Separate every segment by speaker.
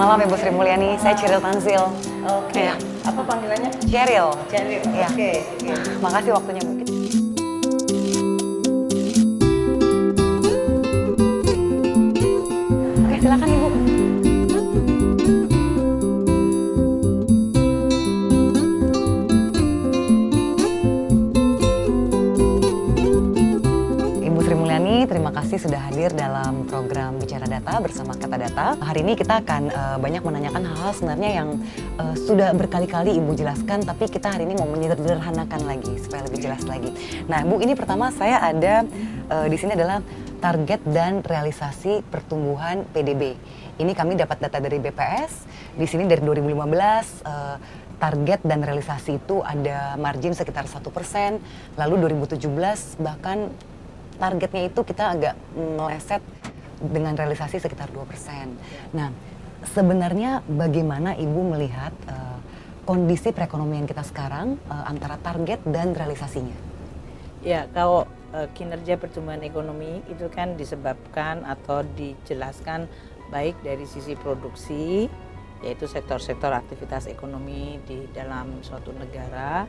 Speaker 1: malam Ibu Sri Mulyani, saya Cheryl Tanzil.
Speaker 2: Oke.
Speaker 1: Ya.
Speaker 2: Apa panggilannya?
Speaker 1: Cheryl.
Speaker 2: Cheryl.
Speaker 1: Ya.
Speaker 2: Oke.
Speaker 1: Makasih waktunya Bu. Oke, silakan Ibu. Ibu Sri Mulyani, terima kasih sudah hadir dalam program Bicara Data bersama Kata Data. Hari ini kita akan banyak menanyakan hal-hal sebenarnya yang sudah berkali-kali Ibu jelaskan, tapi kita hari ini mau menyederhanakan lagi supaya lebih jelas lagi. Nah, Bu, ini pertama saya ada di sini adalah target dan realisasi pertumbuhan PDB. Ini kami dapat data dari BPS. Di sini dari 2015 target dan realisasi itu ada margin sekitar 1%. Lalu 2017 bahkan targetnya itu kita agak meleset dengan realisasi sekitar 2%. Nah, sebenarnya bagaimana Ibu melihat kondisi perekonomian kita sekarang antara target dan realisasinya?
Speaker 2: Ya, kalau kinerja pertumbuhan ekonomi itu kan disebabkan atau dijelaskan baik dari sisi produksi, yaitu sektor-sektor aktivitas ekonomi di dalam suatu negara,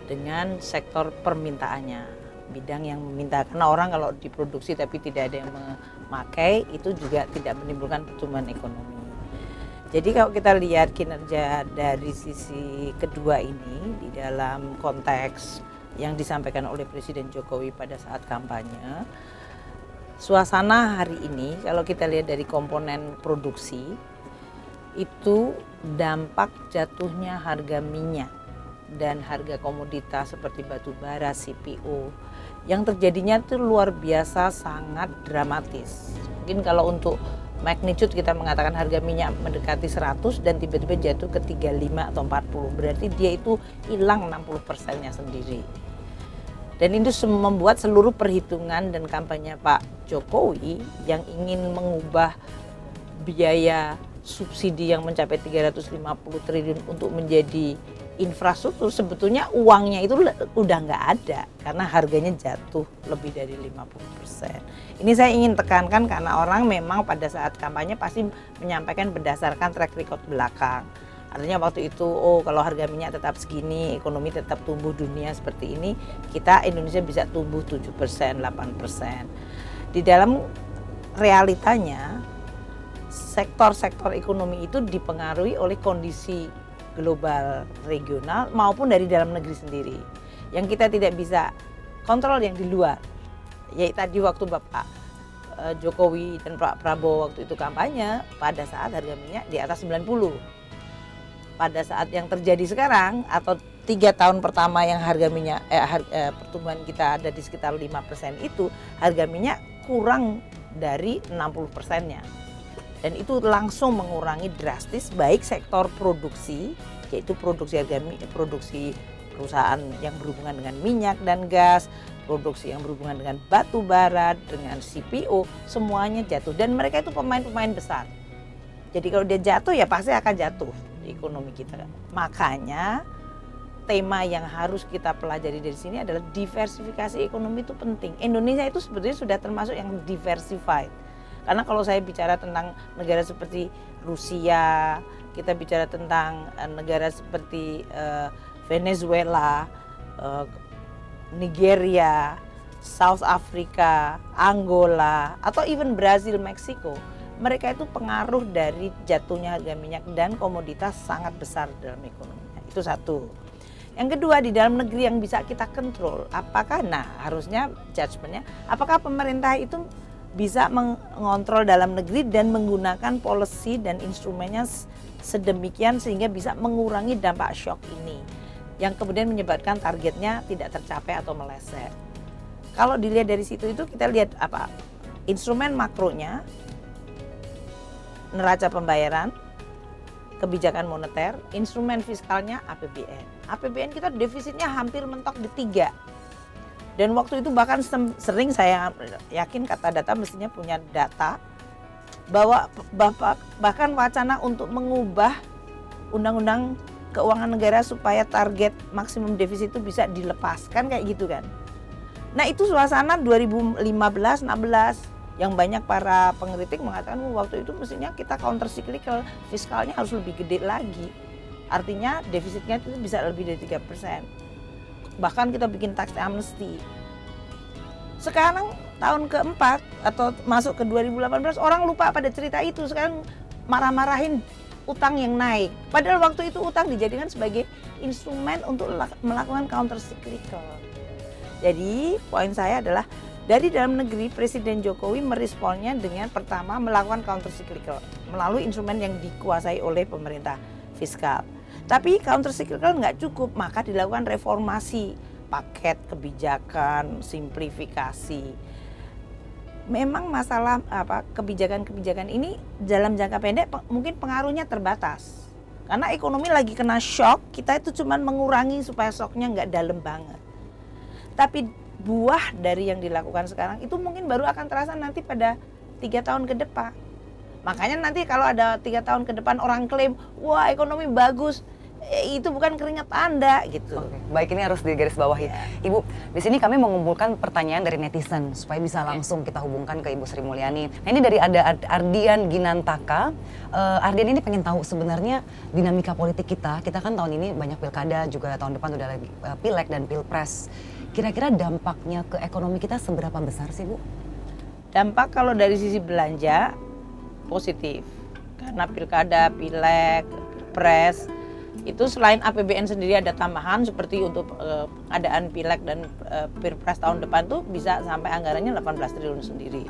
Speaker 2: dengan sektor permintaannya, bidang yang meminta. Karena orang kalau diproduksi tapi tidak ada yang memakai, itu juga tidak menimbulkan pertumbuhan ekonomi. Jadi kalau kita lihat kinerja dari sisi kedua ini di dalam konteks yang disampaikan oleh Presiden Jokowi pada saat kampanye, suasana hari ini kalau kita lihat dari komponen produksi, itu dampak jatuhnya harga minyak dan harga komoditas seperti batu bara, CPO yang terjadinya itu luar biasa sangat dramatis. Mungkin kalau untuk magnitude kita mengatakan harga minyak mendekati 100 dan tiba-tiba jatuh ke 35 atau 40, berarti dia itu hilang 60%-nya sendiri. Dan itu membuat seluruh perhitungan dan kampanye Pak Jokowi yang ingin mengubah biaya subsidi yang mencapai 350 triliun untuk menjadi infrastruktur, sebetulnya uangnya itu udah nggak ada karena harganya jatuh lebih dari 50%. Ini saya ingin tekankan karena orang memang pada saat kampanye pasti menyampaikan berdasarkan track record belakang. Artinya waktu itu, kalau harga minyak tetap segini, ekonomi tetap tumbuh dunia seperti ini, kita Indonesia bisa tumbuh 7%, 8%. Di dalam realitanya, sektor-sektor ekonomi itu dipengaruhi oleh kondisi global regional maupun dari dalam negeri sendiri. Yang kita tidak bisa kontrol yang di luar. Yaitu tadi waktu Bapak Jokowi dan Pak Prabowo waktu itu kampanye, pada saat harga minyak di atas 90. Pada saat yang terjadi sekarang atau 3 tahun pertama yang harga minyak pertumbuhan kita ada di sekitar 5% itu, harga minyak kurang dari 60%-nya. Dan itu langsung mengurangi drastis baik sektor produksi, yaitu produksi perusahaan yang berhubungan dengan minyak dan gas, produksi yang berhubungan dengan batu bara, dengan CPO, semuanya jatuh. Dan mereka itu pemain-pemain besar. Jadi kalau dia jatuh ya pasti akan jatuh di ekonomi kita. Makanya tema yang harus kita pelajari dari sini adalah diversifikasi ekonomi itu penting. Indonesia itu sebetulnya sudah termasuk yang diversified. Karena kalau saya bicara tentang negara seperti Rusia, kita bicara tentang negara seperti Venezuela, Nigeria, South Africa, Angola, atau even Brazil, Meksiko, mereka itu pengaruh dari jatuhnya harga minyak dan komoditas sangat besar dalam ekonominya. Itu satu. Yang kedua, di dalam negeri yang bisa kita kontrol, apakah, harusnya judgementnya, apakah pemerintah itu bisa mengontrol dalam negeri dan menggunakan policy dan instrumennya sedemikian sehingga bisa mengurangi dampak shock ini yang kemudian menyebabkan targetnya tidak tercapai atau meleset. Kalau dilihat dari situ itu kita lihat apa? Instrumen makronya, neraca pembayaran, kebijakan moneter, instrumen fiskalnya APBN. APBN kita defisitnya hampir mentok di 3. Dan waktu itu bahkan sering saya yakin Kata Data mestinya punya data bahwa bahkan wacana untuk mengubah undang-undang keuangan negara supaya target maksimum defisit itu bisa dilepaskan kayak gitu kan. Nah itu suasana 2015-16 Yang banyak para pengkritik mengatakan waktu itu mestinya kita counter cyclical, fiskalnya harus lebih gede lagi. Artinya defisitnya itu bisa lebih dari 3%. Bahkan kita bikin tax amnesty. Sekarang tahun keempat atau masuk ke 2018 orang lupa pada cerita itu. Sekarang marah-marahin utang yang naik. Padahal waktu itu utang dijadikan sebagai instrumen untuk melakukan counter cyclical. Jadi poin saya adalah dari dalam negeri Presiden Jokowi meresponnya dengan pertama melakukan counter cyclical melalui instrumen yang dikuasai oleh pemerintah fiskal. Tapi counter cyclical nggak cukup, maka dilakukan reformasi paket kebijakan, simplifikasi. Memang masalah kebijakan-kebijakan ini dalam jangka pendek mungkin pengaruhnya terbatas. Karena ekonomi lagi kena shock, kita itu cuma mengurangi supaya shocknya nggak dalam banget. Tapi buah dari yang dilakukan sekarang itu mungkin baru akan terasa nanti pada 3 tahun ke depan. Makanya nanti kalau ada 3 tahun ke depan orang klaim, wah ekonomi bagus, itu bukan keringat Anda gitu.
Speaker 1: Oke, baik, ini harus digarisbawahi.
Speaker 2: Ya.
Speaker 1: Ibu, di sini kami mengumpulkan pertanyaan dari netizen supaya bisa langsung kita hubungkan ke Ibu Sri Mulyani. Nah, ini dari ada Ardian Ginantaka. Ardian ini pengen tahu sebenarnya dinamika politik kita. Kita kan tahun ini banyak pilkada, juga tahun depan udah lagi pileg dan pilpres. Kira-kira dampaknya ke ekonomi kita seberapa besar sih, Bu?
Speaker 2: Dampak kalau dari sisi belanja positif. Karena pilkada, pileg, pilpres itu selain APBN sendiri ada tambahan seperti untuk pengadaan pileg dan pilpres tahun depan tuh bisa sampai anggarannya 18 triliun sendiri.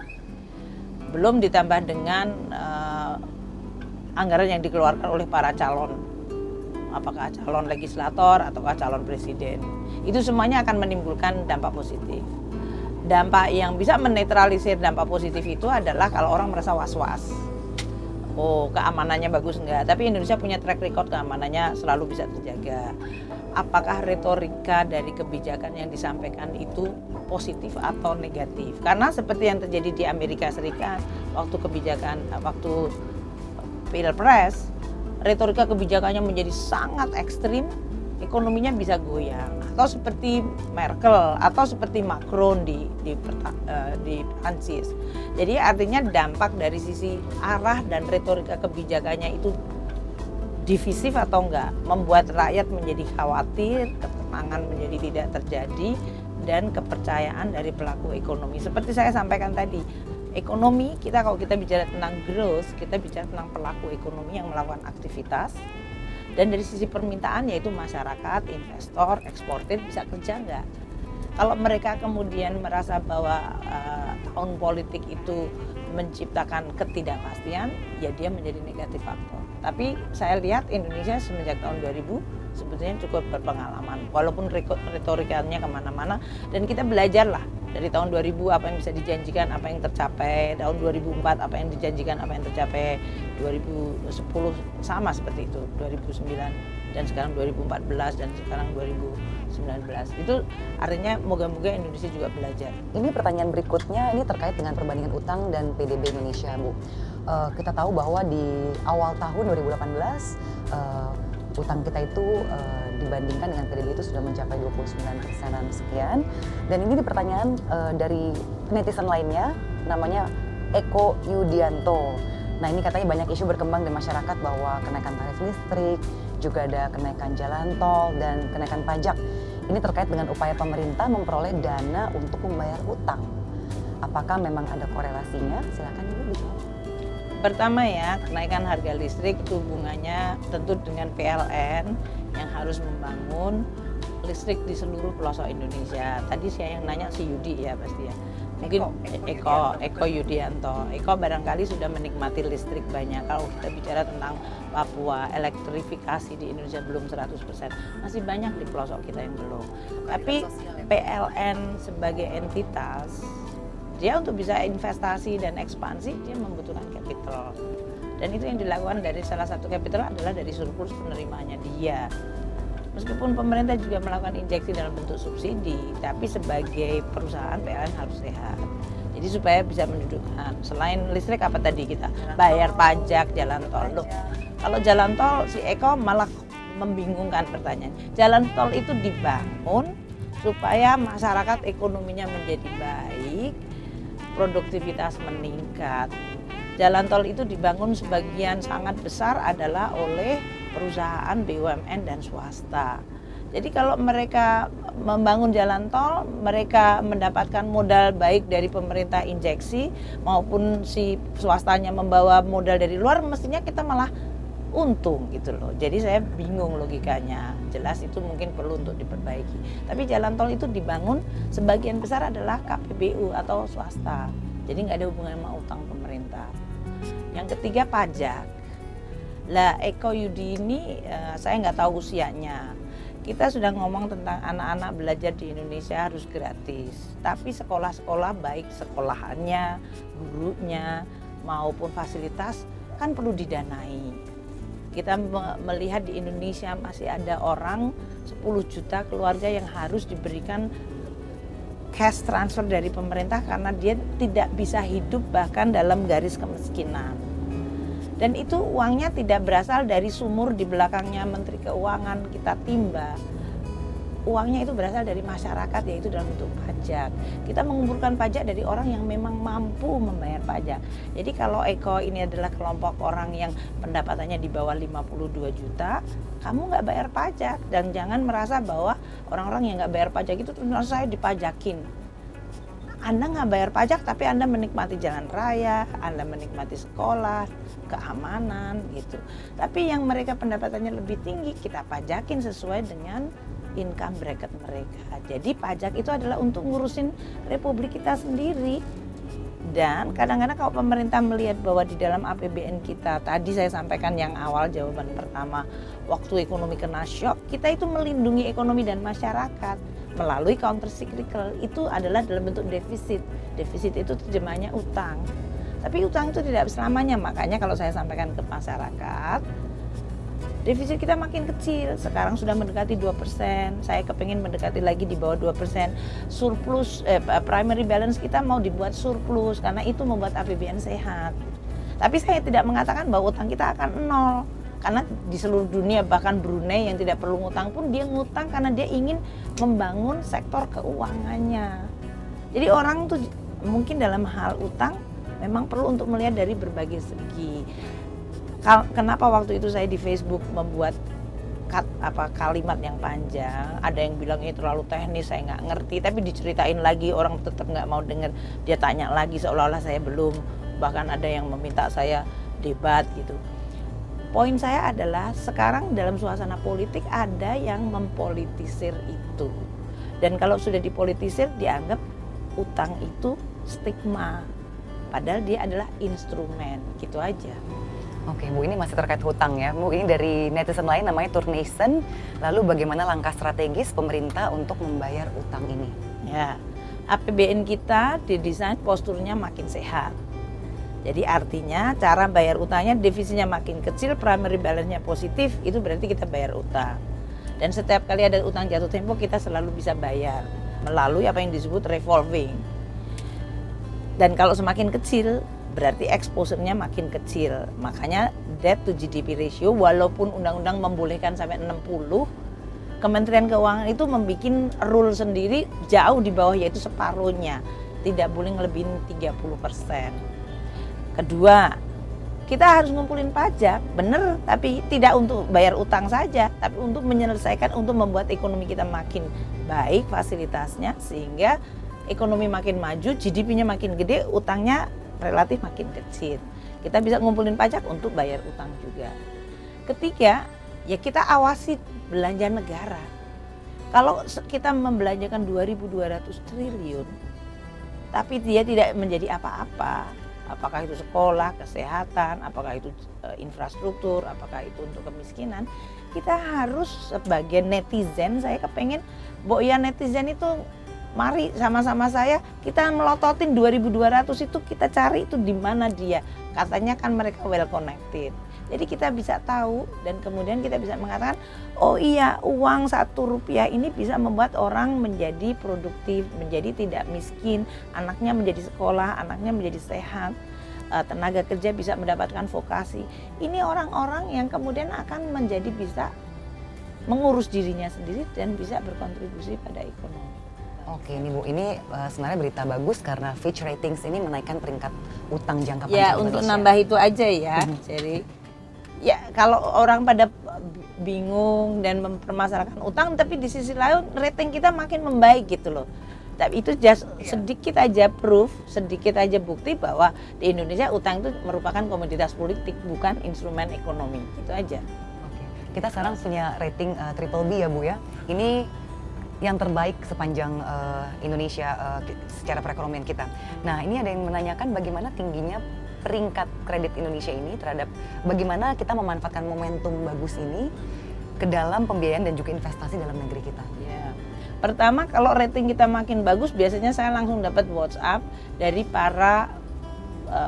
Speaker 2: Belum ditambah dengan anggaran yang dikeluarkan oleh para calon, apakah calon legislator ataukah calon presiden. Itu semuanya akan menimbulkan dampak positif. Dampak yang bisa menetralisir dampak positif itu adalah kalau orang merasa was-was. Oh, keamanannya bagus enggak? Tapi Indonesia punya track record keamanannya selalu bisa terjaga. Apakah retorika dari kebijakan yang disampaikan itu positif atau negatif? Karena seperti yang terjadi di Amerika Serikat waktu pilpres, retorika kebijakannya menjadi sangat ekstrim, ekonominya bisa goyang. Atau seperti Merkel atau seperti Macron di Prancis. Jadi artinya dampak dari sisi arah dan retorika kebijakannya itu divisif atau enggak, membuat rakyat menjadi khawatir, ketenangan menjadi tidak terjadi, dan kepercayaan dari pelaku ekonomi. Seperti saya sampaikan tadi, ekonomi kita kalau kita bicara tentang growth, kita bicara tentang pelaku ekonomi yang melakukan aktivitas. Dan dari sisi permintaan yaitu masyarakat, investor, eksportir bisa kerja enggak? Kalau mereka kemudian merasa bahwa tahun politik itu menciptakan ketidakpastian, ya dia menjadi negatif faktor. Tapi saya lihat Indonesia semenjak tahun 2000 sebetulnya cukup berpengalaman. Walaupun retorikanya kemana-mana, dan kita belajarlah dari tahun 2000 apa yang bisa dijanjikan, apa yang tercapai, tahun 2004 apa yang dijanjikan, apa yang tercapai, 2010 sama seperti itu, 2009 dan sekarang 2014 dan sekarang 2019. Itu artinya moga-moga Indonesia juga belajar.
Speaker 1: Ini pertanyaan berikutnya, ini terkait dengan perbandingan utang dan PDB Indonesia, Bu. Kita tahu bahwa di awal tahun 2018 utang kita itu dibandingkan dengan PDB itu sudah mencapai 29%-an sekian. Dan ini di pertanyaan dari netizen lainnya, namanya Eko Yudianto. Nah, ini katanya banyak isu berkembang di masyarakat bahwa kenaikan tarif listrik, juga ada kenaikan jalan tol dan kenaikan pajak. Ini terkait dengan upaya pemerintah memperoleh dana untuk membayar utang. Apakah memang ada korelasinya? Silakan Ibu dijawab.
Speaker 2: Pertama ya, kenaikan harga listrik itu hubungannya tentu dengan PLN yang harus membangun listrik di seluruh pelosok Indonesia. Tadi saya yang nanya si Yudi ya pasti ya. Mungkin Eko Yudianto. Eko barangkali sudah menikmati listrik banyak. Kalau kita bicara tentang Papua, elektrifikasi di Indonesia belum 100%. Masih banyak di pelosok kita yang belum. Tapi PLN sebagai entitas, dia untuk bisa investasi dan ekspansi, dia membutuhkan capital. Dan itu yang dilakukan dari salah satu capital adalah dari surplus penerimaannya dia. Meskipun pemerintah juga melakukan injeksi dalam bentuk subsidi, tapi sebagai perusahaan PLN harus sehat. Jadi supaya bisa mendudukkan, selain listrik apa tadi kita bayar pajak, jalan tol. Loh, kalau jalan tol si Eko malah membingungkan pertanyaan. Jalan tol itu dibangun supaya masyarakat ekonominya menjadi baik, produktivitas meningkat. Jalan tol itu dibangun sebagian sangat besar adalah oleh perusahaan BUMN dan swasta. Jadi kalau mereka membangun jalan tol, mereka mendapatkan modal baik dari pemerintah injeksi maupun si swastanya membawa modal dari luar, mestinya kita malah untung gitu loh. Jadi saya bingung logikanya. Jelas itu mungkin perlu untuk diperbaiki. Tapi jalan tol itu dibangun sebagian besar adalah KPBU atau swasta. Jadi nggak ada hubungan sama utang pemerintah. Yang ketiga pajak. Lah Eko Yudi ini saya nggak tahu usianya. Kita sudah ngomong tentang anak-anak belajar di Indonesia harus gratis. Tapi sekolah-sekolah baik sekolahannya, gurunya maupun fasilitas kan perlu didanai. Kita melihat di Indonesia masih ada orang 10 juta keluarga yang harus diberikan cash transfer dari pemerintah karena dia tidak bisa hidup bahkan dalam garis kemiskinan. Dan itu uangnya tidak berasal dari sumur di belakangnya Menteri Keuangan kita timba. Uangnya itu berasal dari masyarakat, yaitu dalam bentuk pajak. Kita mengumpulkan pajak dari orang yang memang mampu membayar pajak. Jadi kalau Eko ini adalah kelompok orang yang pendapatannya di bawah 52 juta, kamu nggak bayar pajak. Dan jangan merasa bahwa orang-orang yang nggak bayar pajak itu terus saya dipajakin. Anda nggak bayar pajak tapi Anda menikmati jalan raya, Anda menikmati sekolah, keamanan gitu. Tapi yang mereka pendapatannya lebih tinggi kita pajakin sesuai dengan income bracket mereka. Jadi pajak itu adalah untuk ngurusin republik kita sendiri. Dan kadang-kadang kalau pemerintah melihat bahwa di dalam APBN kita, tadi saya sampaikan yang awal jawaban pertama, waktu ekonomi kena shock, kita itu melindungi ekonomi dan masyarakat melalui counter cyclical, itu adalah dalam bentuk defisit. Defisit itu terjemahnya utang. Tapi utang itu tidak selamanya, makanya kalau saya sampaikan ke masyarakat, defisit kita makin kecil, sekarang sudah mendekati 2%, saya kepingin mendekati lagi di bawah 2%. Surplus, primary balance kita mau dibuat surplus, karena itu membuat APBN sehat. Tapi saya tidak mengatakan bahwa utang kita akan nol. Karena di seluruh dunia, bahkan Brunei yang tidak perlu ngutang pun dia ngutang karena dia ingin membangun sektor keuangannya. Jadi orang tuh mungkin dalam hal utang memang perlu untuk melihat dari berbagai segi. Kenapa waktu itu saya di Facebook membuat kalimat yang panjang, ada yang bilang ini terlalu teknis, saya nggak ngerti, tapi diceritain lagi orang tetap nggak mau dengar, dia tanya lagi seolah-olah saya belum, bahkan ada yang meminta saya debat gitu. Poin saya adalah sekarang dalam suasana politik ada yang mempolitisir itu. Dan kalau sudah dipolitisir dianggap utang itu stigma. Padahal dia adalah instrumen, gitu aja.
Speaker 1: Oke Bu, ini masih terkait hutang ya. Bu, ini dari netizen lain namanya Turnation. Lalu bagaimana langkah strategis pemerintah untuk membayar utang ini?
Speaker 2: Ya, APBN kita didesain posturnya makin sehat. Jadi artinya cara bayar utangnya defisitnya makin kecil, primary balance-nya positif, itu berarti kita bayar utang. Dan setiap kali ada utang jatuh tempo kita selalu bisa bayar melalui apa yang disebut revolving. Dan kalau semakin kecil berarti exposure-nya makin kecil. Makanya debt to GDP ratio walaupun undang-undang membolehkan sampai 60, Kementerian Keuangan itu membuat rule sendiri jauh di bawah, yaitu separuhnya. Tidak boleh ngelebihin 30%. Kedua, kita harus ngumpulin pajak, bener, tapi tidak untuk bayar utang saja, tapi untuk menyelesaikan, untuk membuat ekonomi kita makin baik fasilitasnya, sehingga ekonomi makin maju, GDP-nya makin gede, utangnya relatif makin kecil. Kita bisa ngumpulin pajak untuk bayar utang juga. Ketiga, ya kita awasi belanja negara. Kalau kita membelanjakan 2.200 triliun, tapi dia tidak menjadi apa-apa, apakah itu sekolah, kesehatan, apakah itu infrastruktur, apakah itu untuk kemiskinan, kita harus sebagai netizen, saya kepengen, ya netizen itu mari sama-sama saya kita melototin 2.200 itu, kita cari itu di mana dia. Katanya kan mereka well connected. Jadi kita bisa tahu dan kemudian kita bisa mengatakan, oh iya, uang 1 rupiah ini bisa membuat orang menjadi produktif, menjadi tidak miskin, anaknya menjadi sekolah, anaknya menjadi sehat, tenaga kerja bisa mendapatkan vokasi. Ini orang-orang yang kemudian akan menjadi bisa mengurus dirinya sendiri dan bisa berkontribusi pada ekonomi.
Speaker 1: Oke nih Bu, ini sebenarnya berita bagus karena Fitch Ratings ini menaikkan peringkat utang jangka panjang
Speaker 2: Ya untuk
Speaker 1: Indonesia.
Speaker 2: nambah itu aja ya. Jadi ya kalau orang pada bingung dan mempermasalahkan utang, tapi di sisi lain rating kita makin membaik gitu loh. Tapi itu just sedikit aja proof, sedikit aja bukti bahwa di Indonesia utang itu merupakan komoditas politik, bukan instrumen ekonomi. Itu aja.
Speaker 1: Oke. Kita sekarang punya rating triple B ya Bu ya. Ini yang terbaik sepanjang Indonesia secara perekonomian kita. Nah ini ada yang menanyakan bagaimana tingginya peringkat kredit Indonesia ini terhadap bagaimana kita memanfaatkan momentum bagus ini ke dalam pembiayaan dan juga investasi dalam negeri kita.
Speaker 2: Ya. Pertama kalau rating kita makin bagus, biasanya saya langsung dapat WhatsApp dari para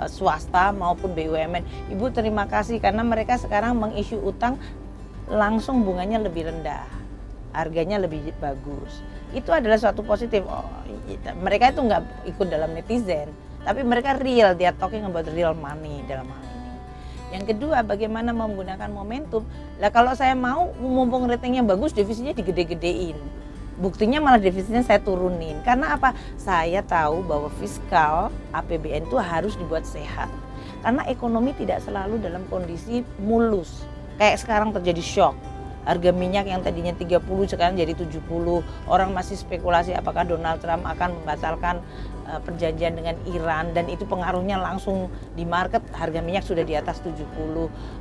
Speaker 2: swasta maupun BUMN. Ibu terima kasih karena mereka sekarang mengissue utang langsung bunganya lebih rendah, harganya lebih bagus. Itu adalah suatu positif. Mereka itu nggak ikut dalam netizen, tapi mereka real, they are talking about real money dalam hal ini. Yang kedua, bagaimana menggunakan momentum. Lah kalau saya mau mumpung ratingnya bagus, defisitnya digede-gedein. Buktinya malah defisitnya saya turunin. Karena apa? Saya tahu bahwa fiskal APBN itu harus dibuat sehat. Karena ekonomi tidak selalu dalam kondisi mulus. Kayak sekarang terjadi shock. Harga minyak yang tadinya 30 sekarang jadi 70. Orang masih spekulasi apakah Donald Trump akan membatalkan perjanjian dengan Iran, dan itu pengaruhnya langsung di market. Harga minyak sudah di atas 70.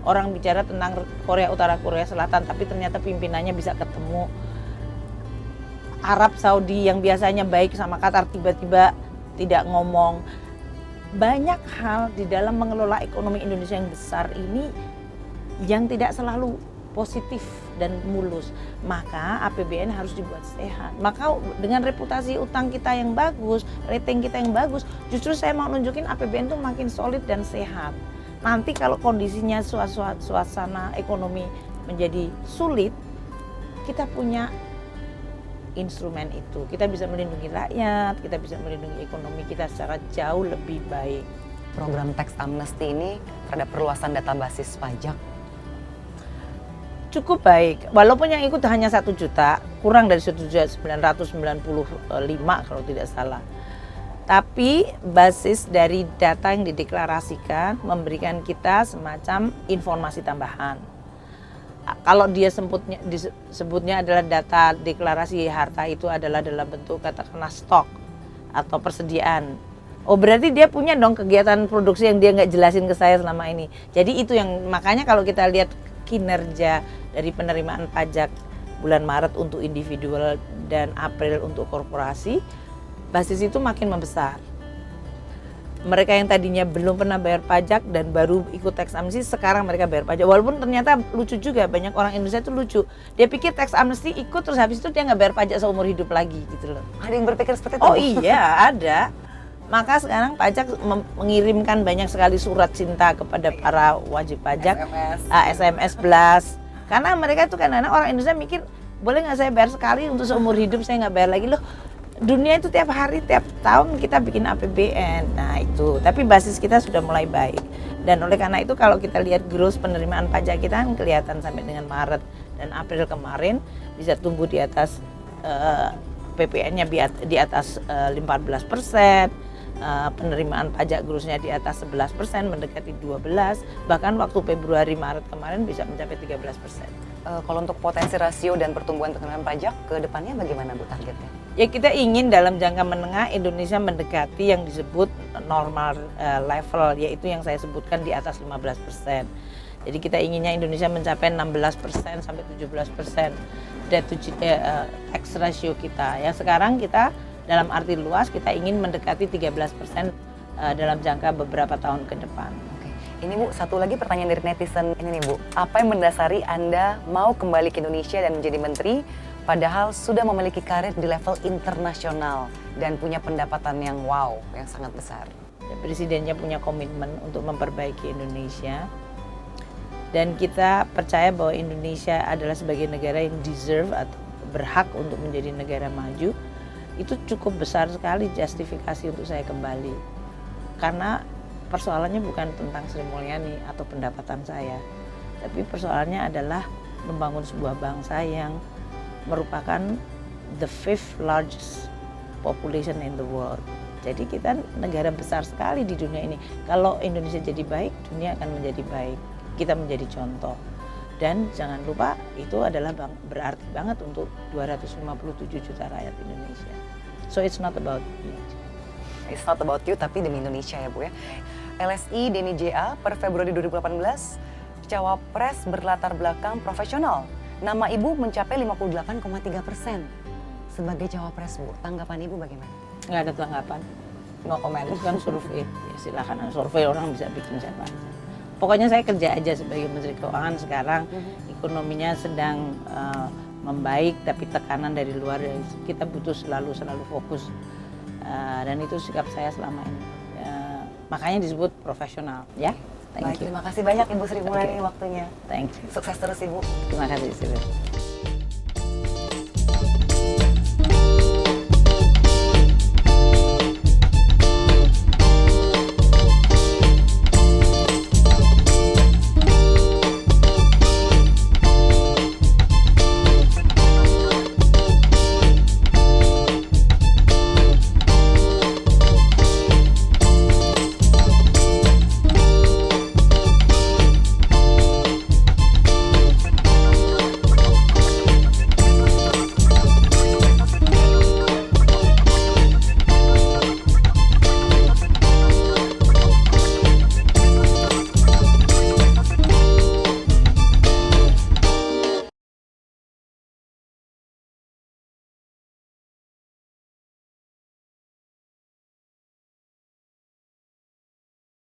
Speaker 2: Orang bicara tentang Korea Utara, Korea Selatan, tapi ternyata pimpinannya bisa ketemu. Arab Saudi yang biasanya baik sama Qatar tiba-tiba tidak ngomong. Banyak hal di dalam mengelola ekonomi Indonesia yang besar ini yang tidak selalu positif dan mulus. Maka APBN harus dibuat sehat. Maka dengan reputasi utang kita yang bagus, rating kita yang bagus, justru saya mau nunjukin APBN itu makin solid dan sehat. Nanti kalau kondisinya suasana ekonomi menjadi sulit, kita punya instrumen itu. Kita bisa melindungi rakyat, kita bisa melindungi ekonomi kita secara jauh lebih baik.
Speaker 1: Program tax amnesty ini terhadap perluasan data basis pajak
Speaker 2: Cukup baik, walaupun yang ikut hanya 1 juta, kurang dari 1.995 kalau tidak salah. Tapi basis dari data yang dideklarasikan memberikan kita semacam informasi tambahan. Kalau dia disebutnya adalah data deklarasi harta, itu adalah dalam bentuk katakanlah stok atau persediaan. Oh berarti dia punya dong kegiatan produksi yang dia nggak jelasin ke saya selama ini. Jadi itu yang makanya kalau kita lihat kinerja dari penerimaan pajak bulan Maret untuk individual dan April untuk korporasi, basis itu makin membesar. Mereka yang tadinya belum pernah bayar pajak dan baru ikut tax amnesty, sekarang mereka bayar pajak. Walaupun ternyata lucu juga, banyak orang Indonesia itu lucu. Dia pikir tax amnesty ikut terus habis itu dia nggak bayar pajak seumur hidup lagi gitu loh.
Speaker 1: ada yang berpikir seperti itu?
Speaker 2: Oh iya ada. Maka sekarang pajak mengirimkan banyak sekali surat cinta kepada para wajib pajak, SMS blast. Karena mereka itu kadang-kadang orang Indonesia mikir, boleh nggak saya bayar sekali untuk seumur hidup, saya nggak bayar lagi loh. Dunia itu tiap hari, tiap tahun kita bikin APBN. Nah itu, tapi basis kita sudah mulai baik. Dan oleh karena itu kalau kita lihat growth penerimaan pajak kita kan kelihatan sampai dengan Maret dan April kemarin bisa tumbuh di atas PPN-nya di atas 15%. Penerimaan pajak growth-nya di atas 11%, mendekati 12%. Bahkan waktu Februari Maret kemarin bisa mencapai 13%.
Speaker 1: Kalau untuk potensi rasio dan pertumbuhan penerimaan pajak ke depannya bagaimana Bu targetnya?
Speaker 2: Ya kita ingin dalam jangka menengah Indonesia mendekati yang disebut normal level, yaitu yang saya sebutkan di atas 15%. Jadi kita inginnya Indonesia mencapai 16% sampai 17% tax ratio kita. Yang sekarang kita dalam arti luas kita ingin mendekati 13% dalam jangka beberapa tahun ke depan.
Speaker 1: Ini Bu, satu lagi pertanyaan dari netizen ini nih Bu. Apa yang mendasari Anda mau kembali ke Indonesia dan menjadi menteri padahal sudah memiliki karir di level internasional dan punya pendapatan yang wow, yang sangat besar?
Speaker 2: Presidennya punya komitmen untuk memperbaiki Indonesia. Dan kita percaya bahwa Indonesia adalah sebagai negara yang deserve atau berhak untuk menjadi negara maju. Itu cukup besar sekali justifikasi untuk saya kembali. Karena persoalannya bukan tentang Sri Mulyani atau pendapatan saya, tapi persoalannya adalah membangun sebuah bangsa yang merupakan the fifth largest population in the world. Jadi kita negara besar sekali di dunia ini. Kalau Indonesia jadi baik, dunia akan menjadi baik. Kita menjadi contoh. Dan jangan lupa itu adalah berarti banget untuk 257 juta rakyat Indonesia. So it's not about me.
Speaker 1: It's not about you, tapi demi Indonesia ya Bu ya. LSI Denny JA per Februari 2018, cawapres berlatar belakang profesional. Nama Ibu mencapai 58,3%. Sebagai cawapres Bu, tanggapan Ibu bagaimana?
Speaker 2: Nggak ada tanggapan.
Speaker 1: No comment.
Speaker 2: Itu kan survei, ya silakan survei, orang bisa bikin siapa aja. Pokoknya saya kerja aja sebagai Menteri Keuangan sekarang, ekonominya sedang membaik, tapi tekanan dari luar, kita butuh selalu fokus. Dan itu sikap saya selama ini. Makanya disebut profesional, ya.
Speaker 1: Baik, terima kasih banyak Ibu Sri Mulyani waktunya.
Speaker 2: Thank you.
Speaker 1: Sukses terus Ibu.
Speaker 2: Terima kasih.